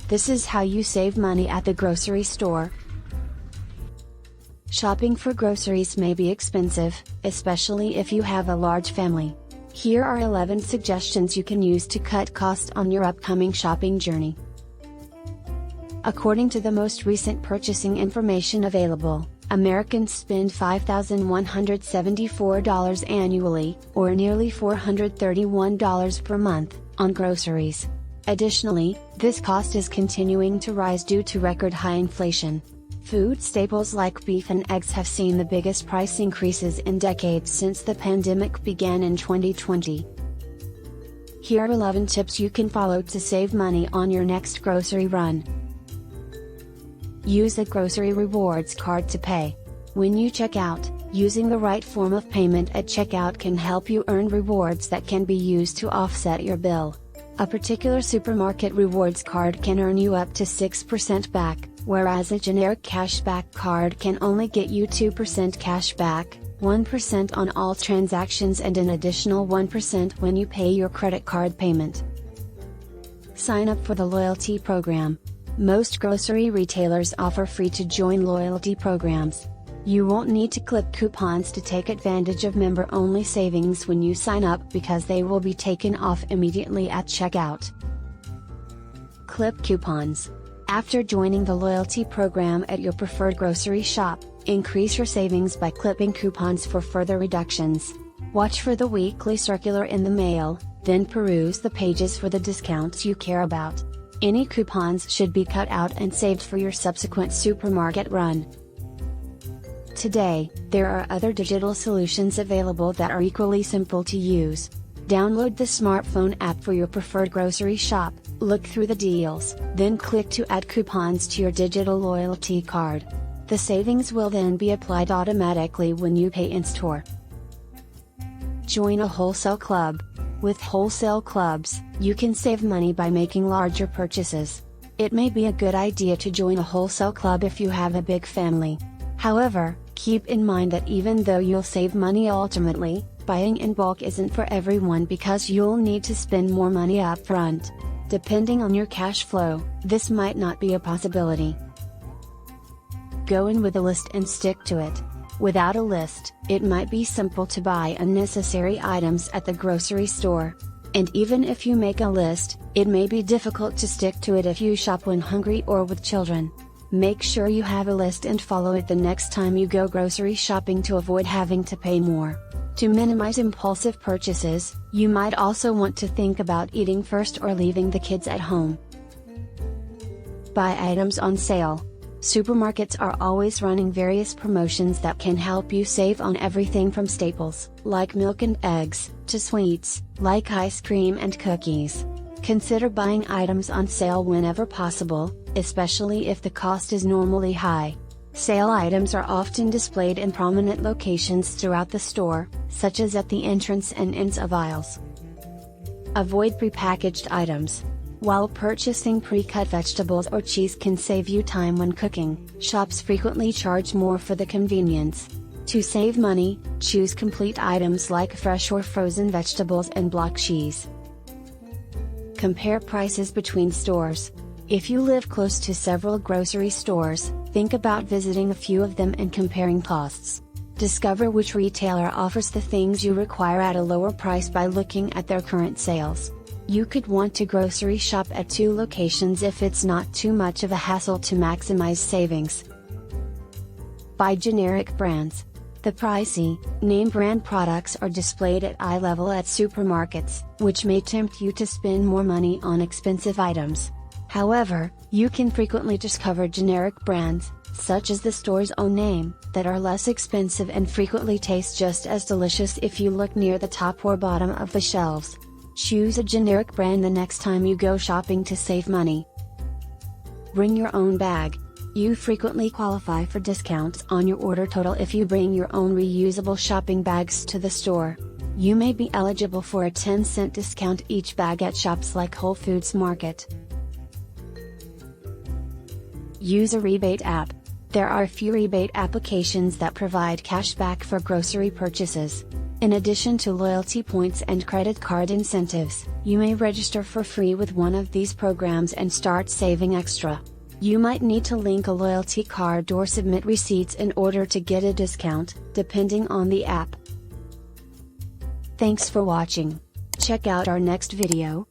This is how you save money at the grocery store. Shopping for groceries may be expensive, especially if you have a large family. Here are 11 suggestions you can use to cut costs on your upcoming shopping journey. According to the most recent purchasing information available, Americans spend $5,174 annually, or nearly $431 per month, on groceries. Additionally, this cost is continuing to rise due to record high inflation. Food staples like beef and eggs have seen the biggest price increases in decades since the pandemic began in 2020. Here are 11 tips you can follow to save money on your next grocery run. Use a grocery rewards card to pay. When you check out, using the right form of payment at checkout can help you earn rewards that can be used to offset your bill. A particular supermarket rewards card can earn you up to 6% back, whereas a generic cashback card can only get you 2% cash back, 1% on all transactions and an additional 1% when you pay your credit card payment. Sign up for the loyalty program. Most grocery retailers offer free-to-join loyalty programs. You won't need to clip coupons to take advantage of member-only savings when you sign up because they will be taken off immediately at checkout. Clip coupons. After joining the loyalty program at your preferred grocery shop, increase your savings by clipping coupons for further reductions. Watch for the weekly circular in the mail, then peruse the pages for the discounts you care about. Any coupons should be cut out and saved for your subsequent supermarket run. Today, there are other digital solutions available that are equally simple to use. Download the smartphone app for your preferred grocery shop, look through the deals, then click to add coupons to your digital loyalty card. The savings will then be applied automatically when you pay in store. Join a wholesale club. With wholesale clubs, you can save money by making larger purchases. It may be a good idea to join a wholesale club if you have a big family. However, keep in mind that even though you'll save money ultimately, buying in bulk isn't for everyone because you'll need to spend more money up front. Depending on your cash flow, this might not be a possibility. Go in with a list and stick to it. Without a list, it might be simple to buy unnecessary items at the grocery store. And even if you make a list, it may be difficult to stick to it if you shop when hungry or with children. Make sure you have a list and follow it the next time you go grocery shopping to avoid having to pay more. To minimize impulsive purchases, you might also want to think about eating first or leaving the kids at home. Buy items on sale. Supermarkets are always running various promotions that can help you save on everything from staples, like milk and eggs, to sweets, like ice cream and cookies. Consider buying items on sale whenever possible, especially if the cost is normally high. Sale items are often displayed in prominent locations throughout the store, such as at the entrance and ends of aisles. Avoid prepackaged items. While purchasing pre-cut vegetables or cheese can save you time when cooking, shops frequently charge more for the convenience. To save money, choose complete items like fresh or frozen vegetables and block cheese. Compare prices between stores. If you live close to several grocery stores, think about visiting a few of them and comparing costs. Discover which retailer offers the things you require at a lower price by looking at their current sales. You could want to grocery shop at 2 locations if it's not too much of a hassle to maximize savings. Buy generic brands. The pricey, name brand products are displayed at eye level at supermarkets, which may tempt you to spend more money on expensive items. However, you can frequently discover generic brands, such as the store's own name, that are less expensive and frequently taste just as delicious if you look near the top or bottom of the shelves. Choose a generic brand the next time you go shopping to save money. Bring your own bag. You frequently qualify for discounts on your order total if you bring your own reusable shopping bags to the store. You may be eligible for a 10-cent discount each bag at shops like Whole Foods Market. Use a rebate app. There are a few rebate applications that provide cash back for grocery purchases. In addition to loyalty points and credit card incentives, you may register for free with one of these programs and start saving extra. You might need to link a loyalty card or submit receipts in order to get a discount, depending on the app. Thanks for watching. Check out our next video.